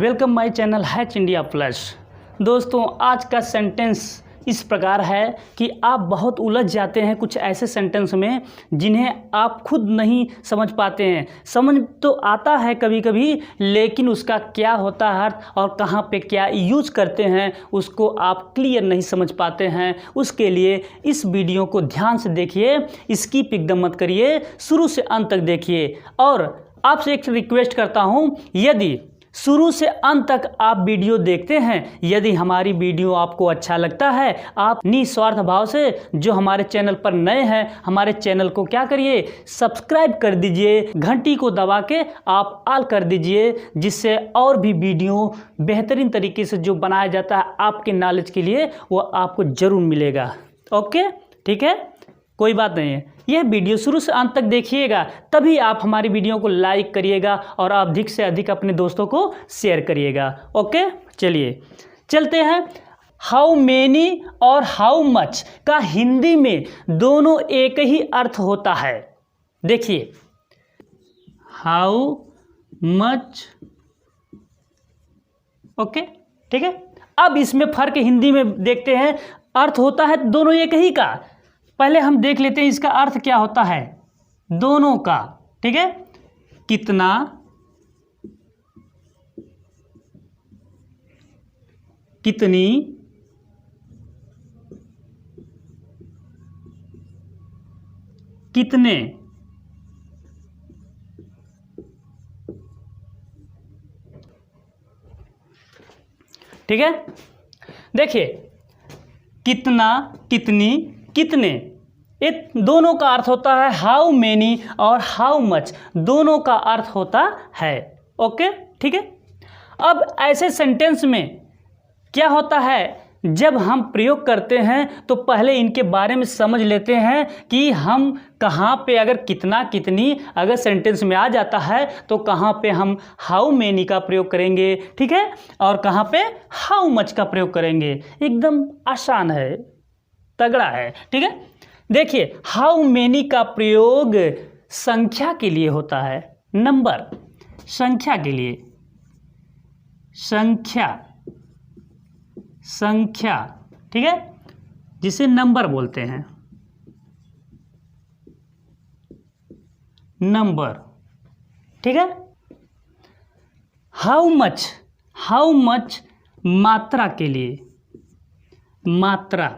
Welcome my channel hatch India plus. दोस्तों, आज का सेंटेंस इस प्रकार है कि आप बहुत उलझ जाते हैं कुछ ऐसे सेंटेंस में जिन्हें आप खुद नहीं समझ पाते हैं। समझ तो आता है कभी कभी, लेकिन उसका क्या होता है अर्थ और कहाँ पे क्या यूज़ करते हैं उसको आप क्लियर नहीं समझ पाते हैं। उसके लिए इस वीडियो को ध्यान से देखिए, स्किप एकदम मत करिए, शुरू से अंत तक देखिए। और आपसे एक रिक्वेस्ट करता हूँ, यदि शुरू से अंत तक आप वीडियो देखते हैं, यदि हमारी वीडियो आपको अच्छा लगता है, आप निस्वार्थ भाव से जो हमारे चैनल पर नए हैं, हमारे चैनल को क्या करिए, सब्सक्राइब कर दीजिए, घंटी को दबा के आप ऑल कर दीजिए, जिससे और भी वीडियो बेहतरीन तरीके से जो बनाया जाता है आपके नॉलेज के लिए, वो आपको ज़रूर मिलेगा। ओके, ठीक है, कोई बात नहीं है। यह वीडियो शुरू से अंत तक देखिएगा, तभी आप हमारी वीडियो को लाइक करिएगा और आप अधिक से अधिक अपने दोस्तों को शेयर करिएगा। ओके, चलिए चलते हैं। हाउ मेनी और हाउ मच का हिंदी में दोनों एक ही अर्थ होता है। देखिए, हाउ मच, ओके, ठीक है। अब इसमें फर्क हिंदी में देखते हैं, अर्थ होता है दोनों एक ही का। पहले हम देख लेते हैं इसका अर्थ क्या होता है दोनों का, ठीक है। कितना, कितनी, कितने, ठीक है। देखिए, कितना, कितनी, कितने, ये दोनों का अर्थ होता है हाउ मेनी और हाउ मच, दोनों का अर्थ होता है। ओके, ठीक है। अब ऐसे सेंटेंस में क्या होता है, जब हम प्रयोग करते हैं तो पहले इनके बारे में समझ लेते हैं कि हम कहाँ पे, अगर कितना, कितनी अगर सेंटेंस में आ जाता है तो कहाँ पे हम हाउ मेनी का प्रयोग करेंगे, ठीक है, और कहाँ पे हाउ मच का प्रयोग करेंगे। एकदम आसान है, तगड़ा है, ठीक है। देखिए, हाउ मेनी का प्रयोग संख्या के लिए होता है, नंबर, संख्या के लिए, संख्या, संख्या, ठीक है, जिसे नंबर बोलते हैं, नंबर, ठीक है। हाउ मच, हाउ मच मात्रा के लिए, मात्रा,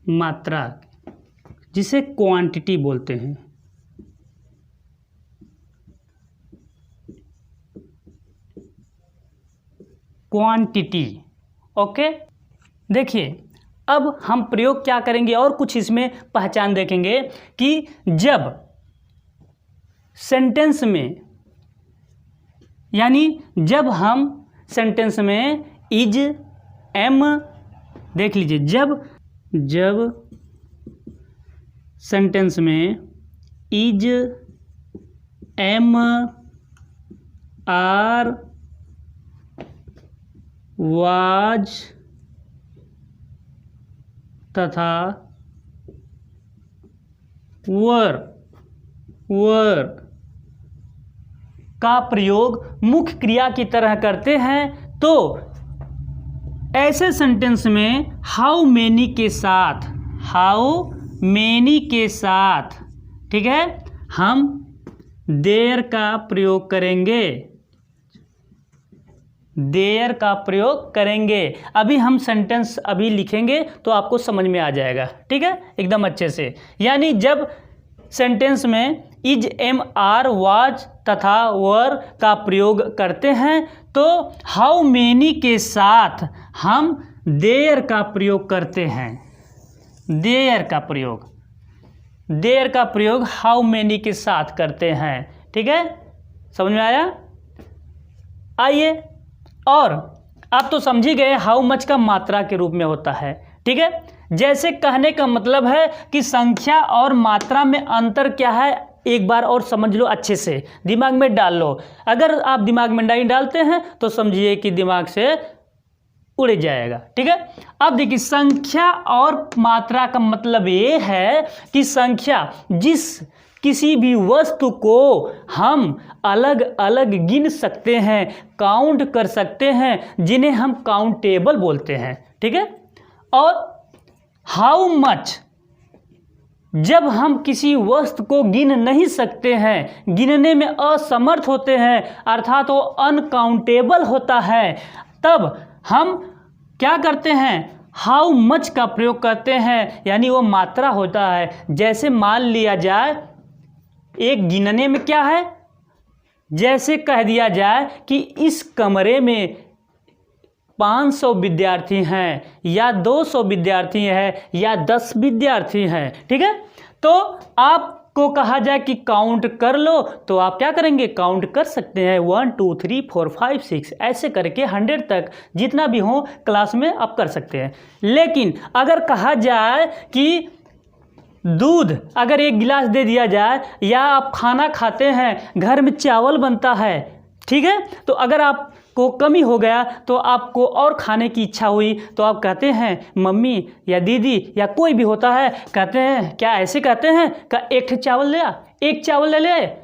मात्रा जिसे क्वांटिटी बोलते हैं, क्वांटिटी। ओके, देखिए, अब हम प्रयोग क्या करेंगे और कुछ इसमें पहचान देखेंगे कि जब सेंटेंस में, यानी जब हम सेंटेंस में इज, एम, देख लीजिए, जब सेंटेंस में इज, एम, आर, वाज तथा वर का प्रयोग मुख्य क्रिया की तरह करते हैं, तो ऐसे सेंटेंस में हाउ मेनी के साथ, हाउ मेनी के साथ, ठीक है, हम देयर का प्रयोग करेंगे, देयर का प्रयोग करेंगे। अभी हम सेंटेंस अभी लिखेंगे तो आपको समझ में आ जाएगा, ठीक है, एकदम अच्छे से। यानी जब सेंटेंस में इज, एम, आर, वाज तथा वर का प्रयोग करते हैं तो हाउ मेनी के साथ हम देयर का प्रयोग करते हैं, देयर का प्रयोग, देयर का प्रयोग हाउ मेनी के साथ करते हैं, ठीक है, समझ में आया। आइए, और आप तो समझ ही गए हाउ मच का मात्रा के रूप में होता है, ठीक है। जैसे कहने का मतलब है कि संख्या और मात्रा में अंतर क्या है, एक बार और समझ लो, अच्छे से दिमाग में डाल लो। अगर आप दिमाग में नहीं डालते हैं तो समझिए कि दिमाग से उड़ जाएगा, ठीक है। अब देखिए, संख्या और मात्रा का मतलब ये है कि संख्या जिस किसी भी वस्तु को हम अलग अलग गिन सकते हैं, काउंट कर सकते हैं, जिन्हें हम काउंटेबल बोलते हैं। ठीक है। और हाउ मच, जब हम किसी वस्तु को गिन नहीं सकते हैं, गिनने में असमर्थ होते हैं, अर्थात वो अनकाउंटेबल होता है, तब हम क्या करते हैं, हाउ मच का प्रयोग करते हैं, यानी वो मात्रा होता है। जैसे मान लिया जाए एक गिनने में क्या है, जैसे कह दिया जाए कि इस कमरे में 500 विद्यार्थी हैं या 200 विद्यार्थी हैं या 10 विद्यार्थी हैं। ठीक है। तो आपको कहा जाए कि काउंट कर लो, तो आप क्या करेंगे, काउंट कर सकते हैं 1 2 3 4 5 6 ऐसे करके 100 तक जितना भी हो क्लास में आप कर सकते हैं। लेकिन अगर कहा जाए कि दूध अगर एक गिलास दे दिया जाए, या आप खाना खाते हैं, घर में चावल बनता है, ठीक है, तो अगर आपको कमी हो गया तो आपको और खाने की इच्छा हुई, तो आप कहते हैं मम्मी या दीदी या कोई भी होता है, कहते हैं क्या ऐसे कहते हैं का एक चावल ले आ, एक चावल ले ले,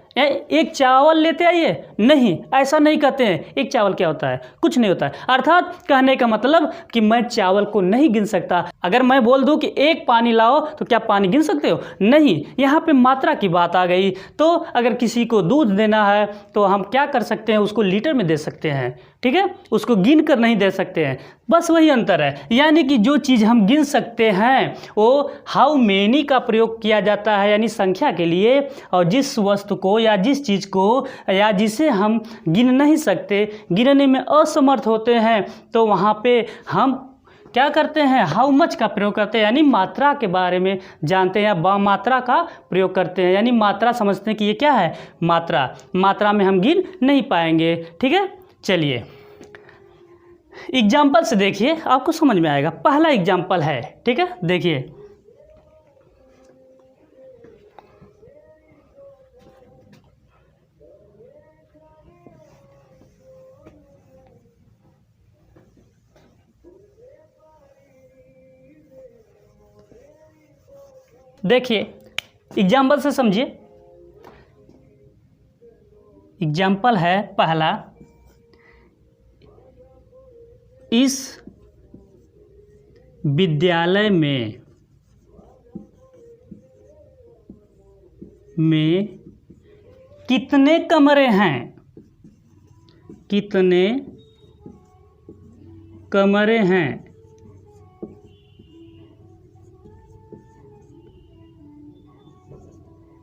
एक चावल लेते आइए, नहीं ऐसा नहीं कहते हैं। एक चावल क्या होता है, कुछ नहीं होता है। अर्थात कहने का मतलब कि मैं चावल को नहीं गिन सकता। अगर मैं बोल दूं कि एक पानी लाओ, तो क्या पानी गिन सकते हो, नहीं। यहाँ पे मात्रा की बात आ गई। तो अगर किसी को दूध देना है तो हम क्या कर सकते हैं, उसको लीटर में दे सकते हैं। ठीक है, उसको गिन कर नहीं दे सकते हैं, बस वही अंतर है। यानी कि जो चीज़ हम गिन सकते हैं वो हाउ मेनी का प्रयोग किया जाता है, यानी संख्या के लिए, और जिस वस्तु को या जिस चीज़ को या जिसे हम गिन नहीं सकते, गिनने में असमर्थ होते हैं, तो वहाँ पे हम क्या करते हैं, हाउ मच का प्रयोग करते हैं, यानी मात्रा के बारे में जानते हैं या मात्रा का प्रयोग करते हैं, यानी मात्रा समझते हैं कि ये क्या है, मात्रा। मात्रा में हम गिन नहीं पाएंगे। ठीक है, चलिए एग्जाम्पल से देखिए, आपको समझ में आएगा। पहला एग्जाम्पल है, ठीक है, देखिए देखिए एग्जाम्पल से समझिए। एग्जाम्पल है पहला, इस विद्यालय में कितने कमरे हैं, कितने कमरे हैं।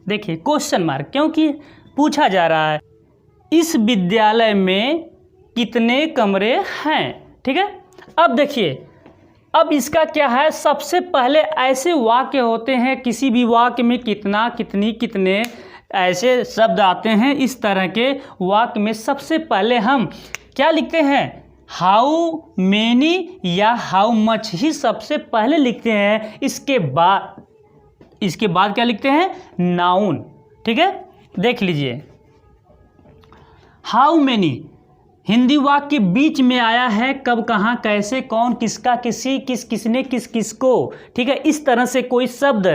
देखिए क्वेश्चन मार्क, क्योंकि पूछा जा रहा है इस विद्यालय में कितने कमरे हैं। ठीक है, अब देखिए, अब इसका क्या है, सबसे पहले ऐसे वाक्य होते हैं, किसी भी वाक्य में कितना, कितनी, कितने ऐसे शब्द आते हैं। इस तरह के वाक्य में सबसे पहले हम क्या लिखते हैं, हाउ मेनी या हाउ मच ही सबसे पहले लिखते हैं। इसके बाद क्या लिखते हैं, नाउन। ठीक है, देख लीजिए, हाउ मेनी हिंदी वाक्य के बीच में आया है, कब, कहाँ, कैसे, कौन, किसका, किसी, किसने, किसको। ठीक है, इस तरह से कोई शब्द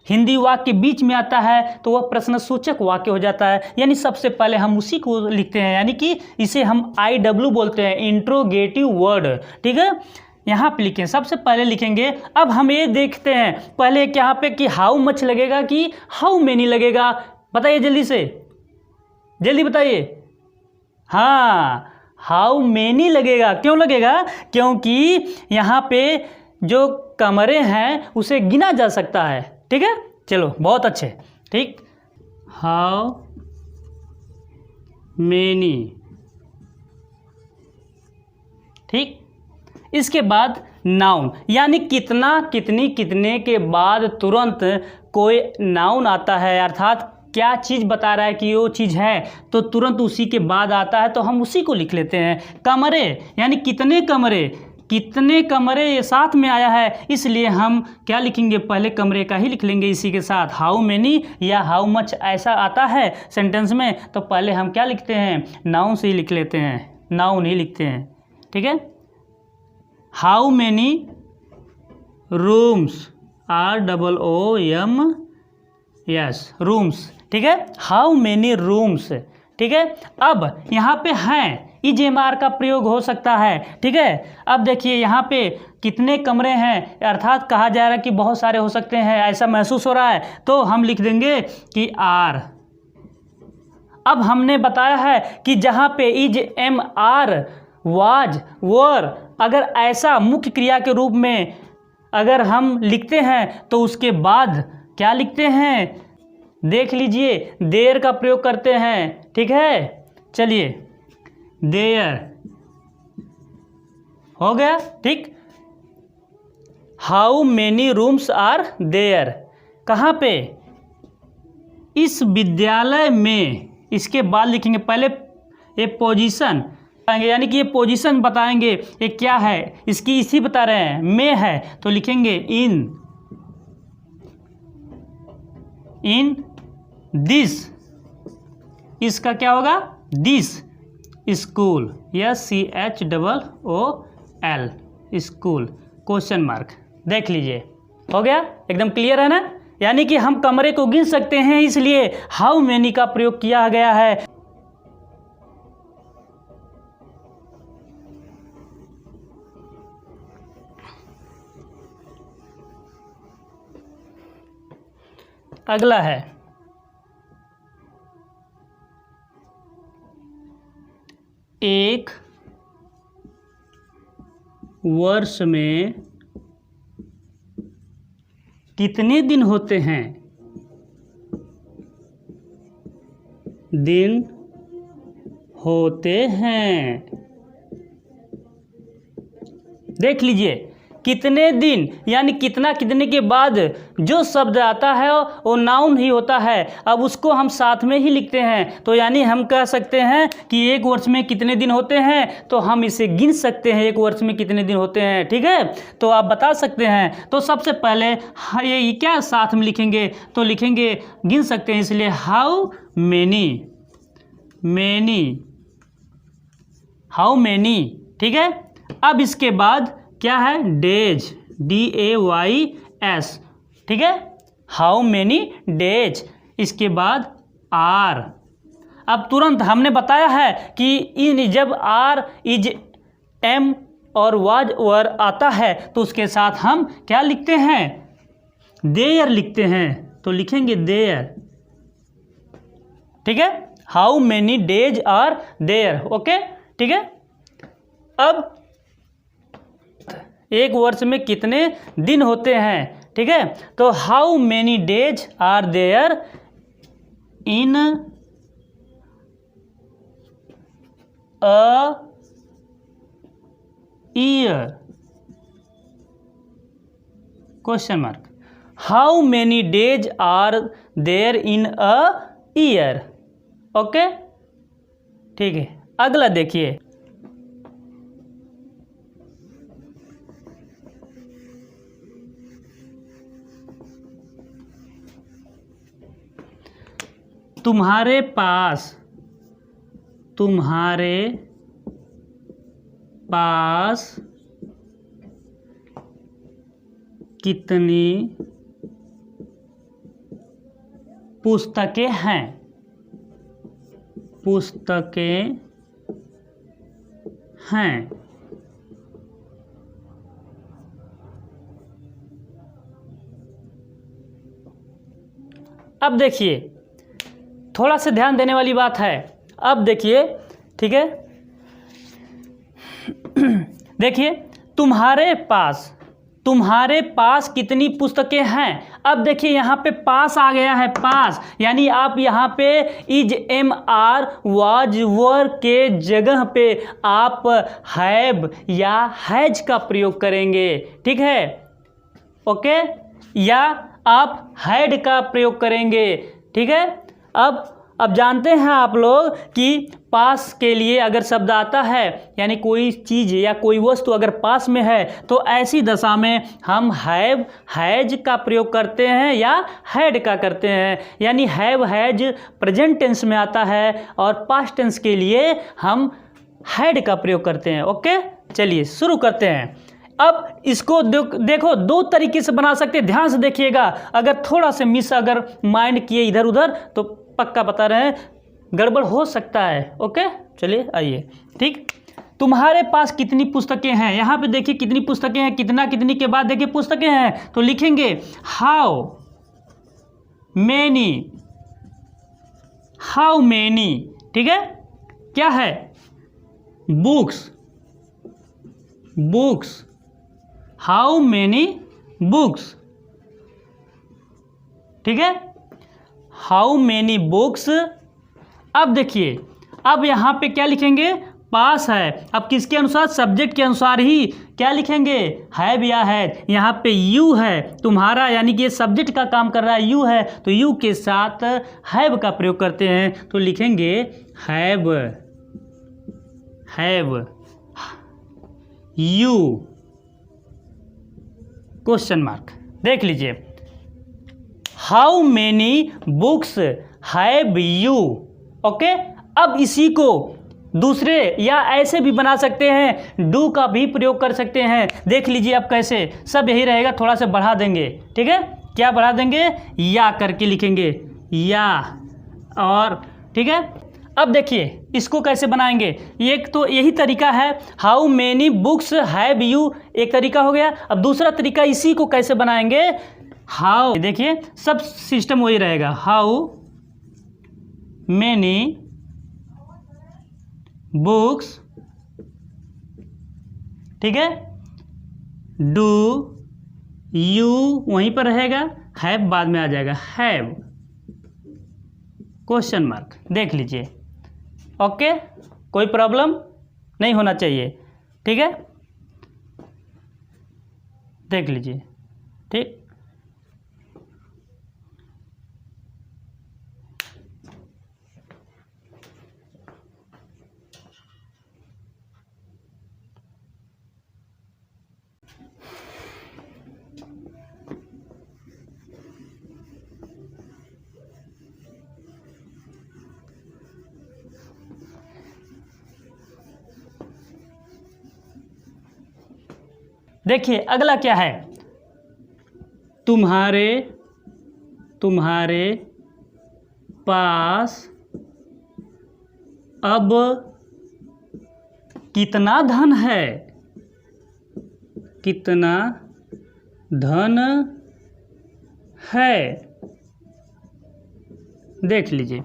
हिंदी वाक्य के बीच में आता है तो वह प्रश्नसूचक वाक्य हो जाता है, यानी सबसे पहले हम उसी को लिखते हैं, यानी कि इसे हम IW बोलते हैं, इंट्रोगेटिव वर्ड। ठीक है, यहाँ पे लिखें, सबसे पहले लिखेंगे। अब हम ये देखते हैं पहले यहाँ पे कि हाउ मच लगेगा कि हाउ मेनी लगेगा, बताइए जल्दी से, जल्दी बताइए। हाँ, हाउ मेनी लगेगा। क्यों लगेगा, क्योंकि यहाँ पे जो कमरे हैं उसे गिना जा सकता है। ठीक है, चलो बहुत अच्छे। ठीक, हाउ मेनी। ठीक, इसके बाद नाउन, यानी कितना, कितनी, कितने के बाद तुरंत कोई नाउन आता है, अर्थात क्या चीज़ बता रहा है कि वो चीज़ है, तो तुरंत उसी के बाद आता है, तो हम उसी को लिख लेते हैं। कमरे, यानी कितने कमरे, कितने कमरे ये साथ में आया है, इसलिए हम क्या लिखेंगे, पहले कमरे का ही लिख लेंगे इसी के साथ। हाउ मेनी या हाउ मच ऐसा आता है सेंटेंस में, तो पहले हम क्या लिखते हैं, नाउन से ही लिख लेते हैं, नाउन ही लिखते हैं। ठीक है, how many rooms, ROOM, yes, rooms. ठीक है, हाउ मेनी रूम्स, ठीक है। अब यहाँ पे हैं, इज एम आर का प्रयोग हो सकता है, ठीक है। अब देखिए यहाँ पे कितने कमरे हैं, अर्थात कहा जा रहा है कि बहुत सारे हो सकते हैं, ऐसा महसूस हो रहा है, तो हम लिख देंगे कि आर। अब हमने बताया है कि जहाँ पे is M R was were, अगर ऐसा मुख्य क्रिया के रूप में अगर हम लिखते हैं तो उसके बाद क्या लिखते हैं, देख लीजिए, देयर का प्रयोग करते हैं, ठीक है। चलिए, देयर हो गया, ठीक। How many rooms are there, कहाँ पे, इस विद्यालय में। इसके बाद लिखेंगे पहले ये पोजीशन, यानी कि ये पोजीशन बताएंगे ये क्या है, इसकी इसी बता रहे हैं, में है, तो लिखेंगे इन दिस, इसका क्या होगा, दिस स्कूल, या CHOOL स्कूल, क्वेश्चन मार्क। देख लीजिए, हो गया, एकदम क्लियर है ना। यानी कि हम कमरे को गिन सकते हैं, इसलिए हाउ मेनी का प्रयोग किया गया है। अगला है एक वर्ष में कितने दिन होते हैं, दिन होते हैं। देख लीजिए, कितने दिन यानी कितना, कितने के बाद जो शब्द आता है वो नाउन ही होता है। अब उसको हम साथ में ही लिखते हैं, तो यानी हम कह सकते हैं कि एक वर्ष में कितने दिन होते हैं, तो हम इसे गिन सकते हैं, एक वर्ष में कितने दिन होते हैं, ठीक है। तो आप बता सकते हैं। तो सबसे पहले ये क्या साथ में लिखेंगे, तो लिखेंगे, गिन सकते हैं, इसलिए हाउ मेनी, ठीक है। अब इसके बाद क्या है, डेज, DAYS, ठीक है, हाउ मेनी डेज। इसके बाद आर। अब तुरंत हमने बताया है कि इन जब आर, इज, एम और वाज वर आता है तो उसके साथ हम क्या लिखते हैं, देयर लिखते हैं, तो लिखेंगे देयर, ठीक है। How many days are there, okay, ठीक है। अब एक वर्ष में कितने दिन होते हैं, ठीक है। तो how many days are there in a year, question mark. How many days are there in a year, okay, ठीक है। अगला देखिए, तुम्हारे पास कितनी पुस्तकें हैं, अब देखिए, थोड़ा सा ध्यान देने वाली बात है। अब देखिए, ठीक है, देखिए, तुम्हारे पास कितनी पुस्तकें हैं। अब देखिए यहाँ पे पास आ गया है, पास, यानी आप यहाँ पे इज, एम, आर, वाज, वर के जगह पे आप हैव या हैज का प्रयोग करेंगे, ठीक है, ओके, या आप हैड का प्रयोग करेंगे, ठीक है। अब जानते हैं आप लोग कि पास के लिए अगर शब्द आता है, यानी कोई चीज़ या कोई वस्तु अगर पास में है, तो ऐसी दशा में हम हैव, हैज का प्रयोग करते हैं या हैड का करते हैं। यानी हैव, हैज प्रेजेंट टेंस में आता है और पास्ट टेंस के लिए हम हैड का प्रयोग करते हैं, ओके। चलिए शुरू करते हैं। अब इसको देखो, दो तरीके से बना सकते हैं, ध्यान से देखिएगा। अगर थोड़ा से मिस अगर माइंड किए इधर उधर तो पक्का बता रहे हैं, गड़बड़ हो सकता है। ओके, चलिए आइए। ठीक, तुम्हारे पास कितनी पुस्तकें हैं, यहाँ पे देखिए कितनी पुस्तकें हैं, कितना कितनी के बाद देखिए पुस्तकें हैं, तो लिखेंगे हाउ मैनी, हाउ मैनी। ठीक है, क्या है, books, books, how many books. ठीक है, हाउ मैनी बुक्स। अब देखिए, अब यहाँ पे क्या लिखेंगे, पास है। अब किसके अनुसार, सब्जेक्ट के अनुसार ही क्या लिखेंगे, हैव या हैड। यहाँ पे यू है तुम्हारा, यानी कि ये सब्जेक्ट का काम कर रहा है, यू है, तो यू के साथ हैव का प्रयोग करते हैं, तो लिखेंगे have, have you, question mark. देख लीजिए, how many books have you. Okay, अब इसी को दूसरे या ऐसे भी बना सकते हैं, डू का भी प्रयोग कर सकते हैं। देख लीजिए अब कैसे, सब यही रहेगा, थोड़ा सा बढ़ा देंगे। ठीक है, क्या बढ़ा देंगे, या करके लिखेंगे, या, और ठीक है। अब देखिए इसको कैसे बनाएंगे, एक तो यही तरीका है, how many books have you, एक तरीका हो गया। अब दूसरा तरीका इसी को कैसे बनाएंगे, हाउ, देखिए सब सिस्टम वही रहेगा, हाउ मैनी बुक्स, ठीक है, डू यू वहीं पर रहेगा, हैव बाद में आ जाएगा, हैव, क्वेश्चन मार्क। देख लीजिए, ओके, कोई प्रॉब्लम नहीं होना चाहिए। ठीक है, देख लीजिए। ठीक, देखिए अगला क्या है, तुम्हारे, तुम्हारे पास अब कितना धन है, कितना धन है। देख लीजिए,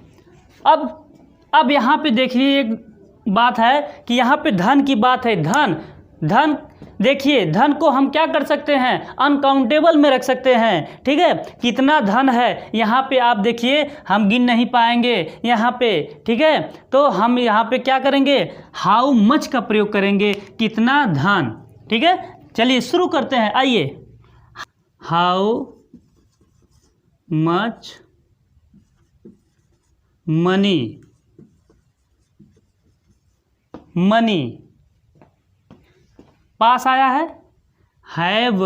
अब यहाँ पे देखिए एक बात है कि यहाँ पे धन की बात है, धन, धन देखिए, धन को हम क्या कर सकते हैं, अनकाउंटेबल में रख सकते हैं। ठीक है, कितना धन है, यहाँ पे आप देखिए हम गिन नहीं पाएंगे यहाँ पे। ठीक है, तो हम यहाँ पे क्या करेंगे, हाउ मच का प्रयोग करेंगे, कितना धन। ठीक है, चलिए शुरू करते हैं, आइए। हाउ मच मनी, मनी पास आया है, हैव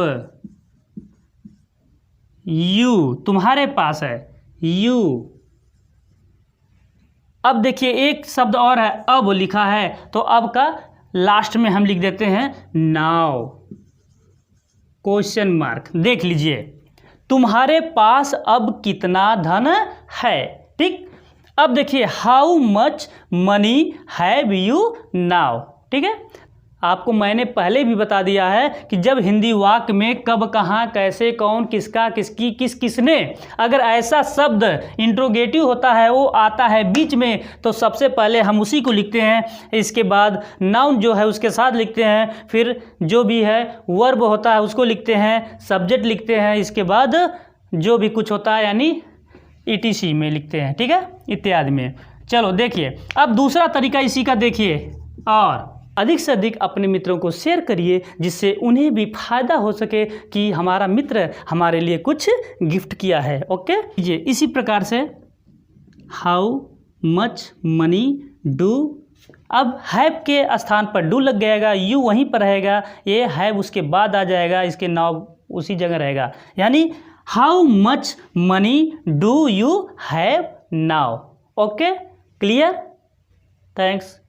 यू तुम्हारे पास है, यू। अब देखिए एक शब्द और है, अब लिखा है, तो अब का लास्ट में हम लिख देते हैं नाउ, क्वेश्चन मार्क। देख लीजिए, तुम्हारे पास अब कितना धन है। ठीक, अब देखिए how much money have you now. ठीक है, आपको मैंने पहले भी बता दिया है कि जब हिंदी वाक्य में कब, कहाँ, कैसे, कौन, किसका, किसकी, किस, किसने, अगर ऐसा शब्द इंट्रोगेटिव होता है, वो आता है बीच में, तो सबसे पहले हम उसी को लिखते हैं, इसके बाद नाउन जो है उसके साथ लिखते हैं, फिर जो भी है वर्ब होता है उसको लिखते हैं, सब्जेक्ट लिखते हैं, इसके बाद जो भी कुछ होता है यानी ETC में लिखते हैं। ठीक है, इत्यादि में। चलो देखिए, अब दूसरा तरीका इसी का देखिए, और अधिक से अधिक अपने मित्रों को शेयर करिए, जिससे उन्हें भी फायदा हो सके कि हमारा मित्र हमारे लिए कुछ गिफ्ट किया है। ओके, ये इसी प्रकार से हाउ मच मनी डू, अब हैव के स्थान पर डू लग जाएगा, यू वहीं पर रहेगा, ये हैव उसके बाद आ जाएगा, इसके नाउ उसी जगह रहेगा, यानी how much money do you have now. Okay, clear, thanks.